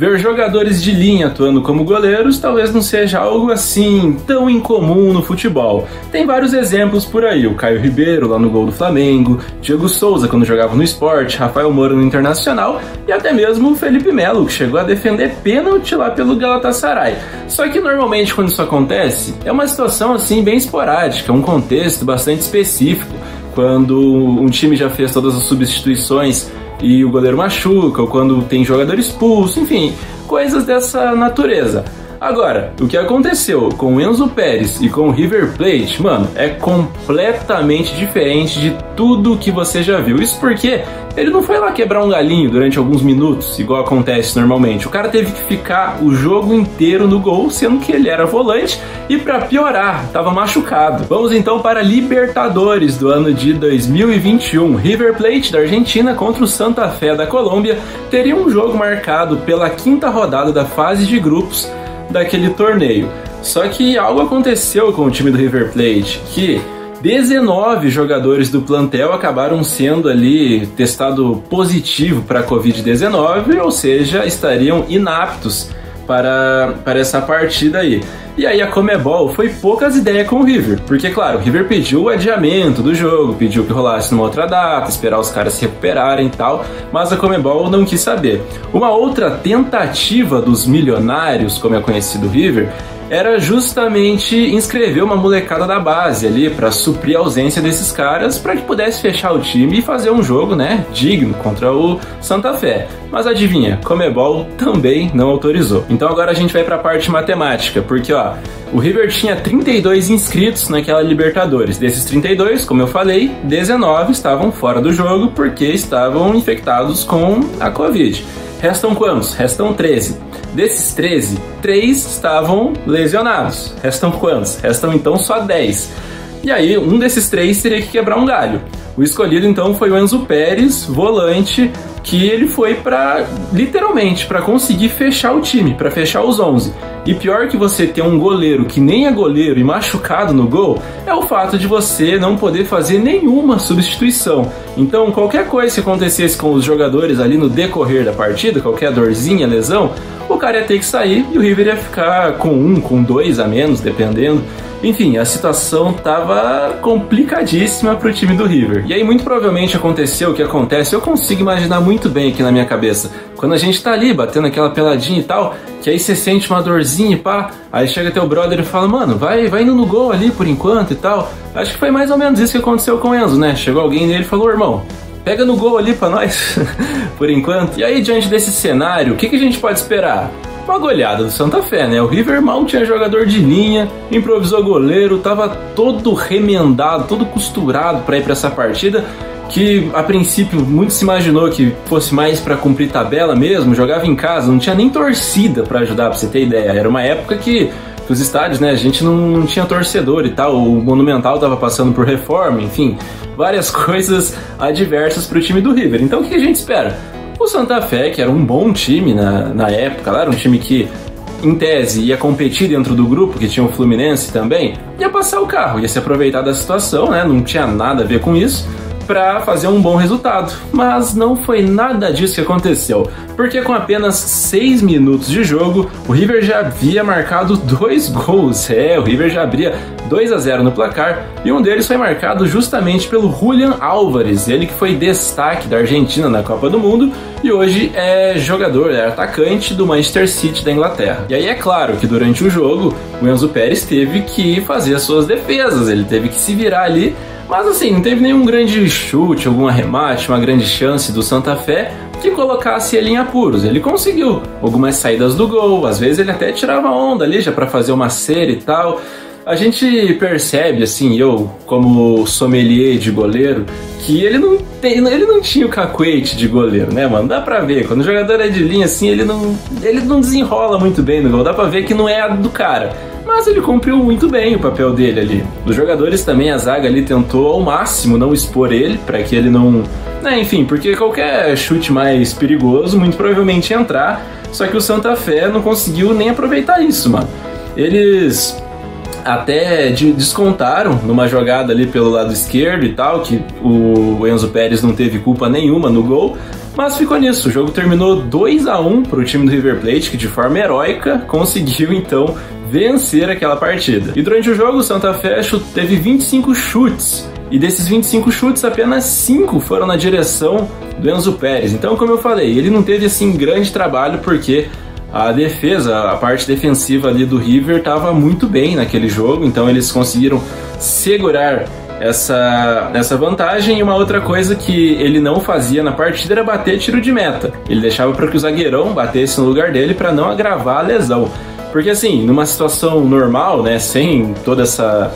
Ver jogadores de linha atuando como goleiros talvez não seja algo assim tão incomum no futebol. Tem vários exemplos por aí, o Caio Ribeiro lá no gol do Flamengo, Diego Souza quando jogava no Sport, Rafael Moura no Internacional e até mesmo o Felipe Melo, que chegou a defender pênalti lá pelo Galatasaray. Só que normalmente quando isso acontece, é uma situação assim bem esporádica, um contexto bastante específico, quando um time já fez todas as substituições e o goleiro machuca, ou quando tem jogador expulso, enfim, coisas dessa natureza. Agora, o que aconteceu com o Enzo Pérez e com o River Plate, mano, é completamente diferente de tudo que você já viu. Isso porque ele não foi lá quebrar um galinho durante alguns minutos, igual acontece normalmente. O cara teve que ficar o jogo inteiro no gol, sendo que ele era volante e, pra piorar, estava machucado. Vamos então para a Libertadores do ano de 2021. River Plate da Argentina contra o Santa Fé da Colômbia teria um jogo marcado pela 5ª rodada da fase de grupos daquele torneio. Só que algo aconteceu com o time do River Plate, que 19 jogadores do plantel acabaram sendo ali testado positivo para a Covid-19, ou seja, estariam inaptos para essa partida aí. E aí a Conmebol foi poucas ideias com o River, porque claro, o River pediu o adiamento do jogo, pediu que rolasse numa outra data, esperar os caras se recuperarem e tal, mas a Conmebol não quis saber. Uma outra tentativa dos milionários, como é conhecido o River, era justamente inscrever uma molecada da base ali para suprir a ausência desses caras, para que pudesse fechar o time e fazer um jogo, né, digno contra o Santa Fé. Mas adivinha, Conmebol também não autorizou. Então agora a gente vai para a parte matemática, porque ó, o River tinha 32 inscritos naquela Libertadores. Desses 32, como eu falei, 19 estavam fora do jogo porque estavam infectados com a Covid. Restam quantos? Restam 13. Desses 13, 3 estavam lesionados. Restam quantos? Restam então só 10. E aí, um desses 3 teria que quebrar um galho. O escolhido então foi o Enzo Pérez, volante, que ele foi literalmente para conseguir fechar o time, para fechar os 11. E pior que você ter um goleiro que nem é goleiro e machucado no gol, é o fato de você não poder fazer nenhuma substituição. Então qualquer coisa que acontecesse com os jogadores ali no decorrer da partida, qualquer dorzinha, lesão, o cara ia ter que sair e o River ia ficar com 2 a menos, dependendo. Enfim, a situação tava complicadíssima pro time do River. E aí muito provavelmente aconteceu o que acontece, eu consigo imaginar muito bem aqui na minha cabeça. Quando a gente tá ali, batendo aquela peladinha e tal, que aí você sente uma dorzinha e pá, aí chega teu brother e fala, mano, vai indo no gol ali por enquanto e tal. Acho que foi mais ou menos isso que aconteceu com o Enzo, né? Chegou alguém nele e falou, irmão, pega no gol ali pra nós, por enquanto. E aí, diante desse cenário, o que a gente pode esperar? Uma goleada do Santa Fé, né? O River mal tinha jogador de linha, improvisou goleiro, tava todo remendado, todo costurado para ir para essa partida, que a princípio muito se imaginou que fosse mais para cumprir tabela mesmo, jogava em casa, não tinha nem torcida para ajudar, para você ter ideia. Era uma época que os estádios, né, a gente não tinha torcedor e tal, o Monumental tava passando por reforma, enfim, várias coisas adversas para o time do River. Então o que a gente espera? O Santa Fé, que era um bom time na época, era um time que, em tese, ia competir dentro do grupo, que tinha o Fluminense também, ia passar o carro, ia se aproveitar da situação, né? Não tinha nada a ver com isso, para fazer um bom resultado. Mas não foi nada disso que aconteceu, porque com apenas 6 minutos de jogo, o River já havia marcado 2 gols. O River já abria 2 a 0 no placar, e um deles foi marcado justamente pelo Julián Álvares, ele que foi destaque da Argentina na Copa do Mundo e hoje é jogador, é atacante do Manchester City da Inglaterra. E aí é claro que durante o jogo o Enzo Pérez teve que fazer as suas defesas, ele teve que se virar ali, mas assim, não teve nenhum grande chute, algum arremate, uma grande chance do Santa Fé que colocasse ele em apuros. Ele conseguiu algumas saídas do gol, às vezes ele até tirava onda ali já para fazer uma cera e tal. A gente percebe, assim, eu como sommelier de goleiro, que ele não tinha o cacuete de goleiro, né, mano? Dá pra ver, quando o jogador é de linha, assim, ele não desenrola muito bem no gol, dá pra ver que não é a do cara. Mas ele cumpriu muito bem o papel dele ali. Os jogadores também, a zaga ali tentou ao máximo não expor ele, pra que ele não... enfim, porque qualquer chute mais perigoso muito provavelmente ia entrar, só que o Santa Fé não conseguiu nem aproveitar isso, mano. Eles até descontaram numa jogada ali pelo lado esquerdo e tal, que o Enzo Pérez não teve culpa nenhuma no gol, Mas ficou nisso, o jogo terminou 2-1 para o time do River Plate, que de forma heróica conseguiu então vencer aquela partida. E durante o jogo o Santa Fé teve 25 chutes, e desses 25 chutes apenas 5 foram na direção do Enzo Pérez. Então, como eu falei, ele não teve assim grande trabalho porque a defesa, a parte defensiva ali do River estava muito bem naquele jogo, então eles conseguiram segurar essa vantagem. E uma outra coisa que ele não fazia na partida era bater tiro de meta. Ele deixava para que o zagueirão batesse no lugar dele para não agravar a lesão. Porque assim, numa situação normal, né, sem toda essa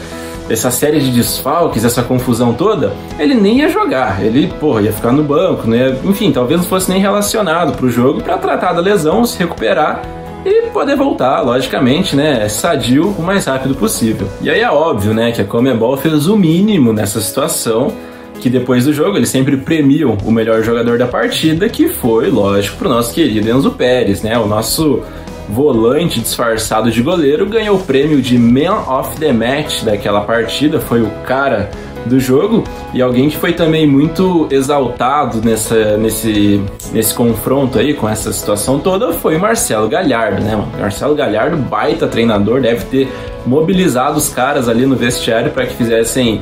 série de desfalques, essa confusão toda, ele nem ia jogar, ele, ia ficar no banco, né? Enfim, talvez não fosse nem relacionado pro jogo para tratar da lesão, se recuperar e poder voltar, logicamente, né, sadio o mais rápido possível. E aí é óbvio, né, que a Conmebol fez o mínimo nessa situação, que depois do jogo eles sempre premiam o melhor jogador da partida, que foi, lógico, pro nosso querido Enzo Pérez, né, o nosso volante disfarçado de goleiro, ganhou o prêmio de Man of the Match daquela partida, foi o cara do jogo. E alguém que foi também muito exaltado nesse confronto aí, com essa situação toda, foi o Marcelo Galhardo, né, mano? Marcelo Galhardo, baita treinador, deve ter mobilizado os caras ali no vestiário para que fizessem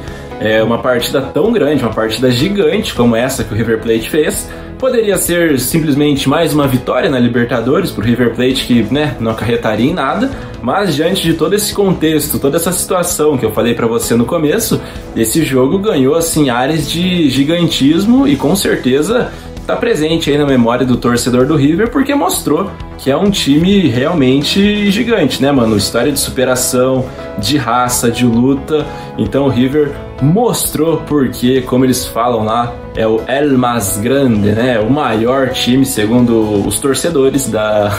uma partida tão grande, uma partida gigante como essa que o River Plate fez. Poderia ser simplesmente mais uma vitória na Libertadores pro River Plate, que, né, não acarretaria em nada, mas diante de todo esse contexto, toda essa situação que eu falei pra você no começo, esse jogo ganhou assim áreas de gigantismo e com certeza tá presente aí na memória do torcedor do River, porque mostrou que é um time realmente gigante, né, mano? História de superação, de raça, de luta. Então o River mostrou porque, como eles falam lá, é o El Más Grande, né? O maior time, segundo os torcedores da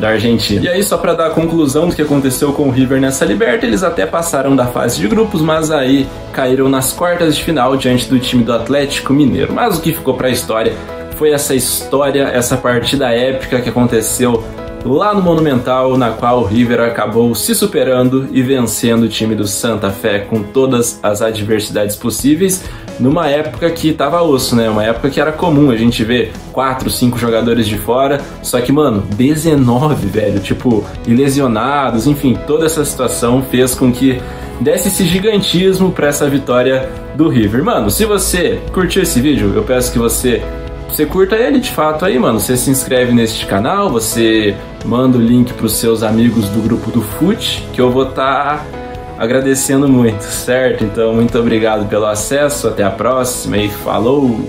Argentina. E aí, só para dar a conclusão do que aconteceu com o River nessa Liberta, eles até passaram da fase de grupos, mas aí caíram nas quartas de final diante do time do Atlético Mineiro. Mas o que ficou para a história foi essa história, essa partida épica que aconteceu lá no Monumental, na qual o River acabou se superando e vencendo o time do Santa Fé com todas as adversidades possíveis, numa época que tava osso, né? Uma época que era comum a gente ver 4, 5 jogadores de fora, só que, mano, 19, velho, tipo, e lesionados, enfim, toda essa situação fez com que desse esse gigantismo pra essa vitória do River. Mano, se você curtiu esse vídeo, eu peço que você curta ele de fato aí, mano. Você se inscreve neste canal, você manda o link pros seus amigos do grupo do FUT, que eu vou estar agradecendo muito, certo? Então, muito obrigado pelo acesso, até a próxima e falou!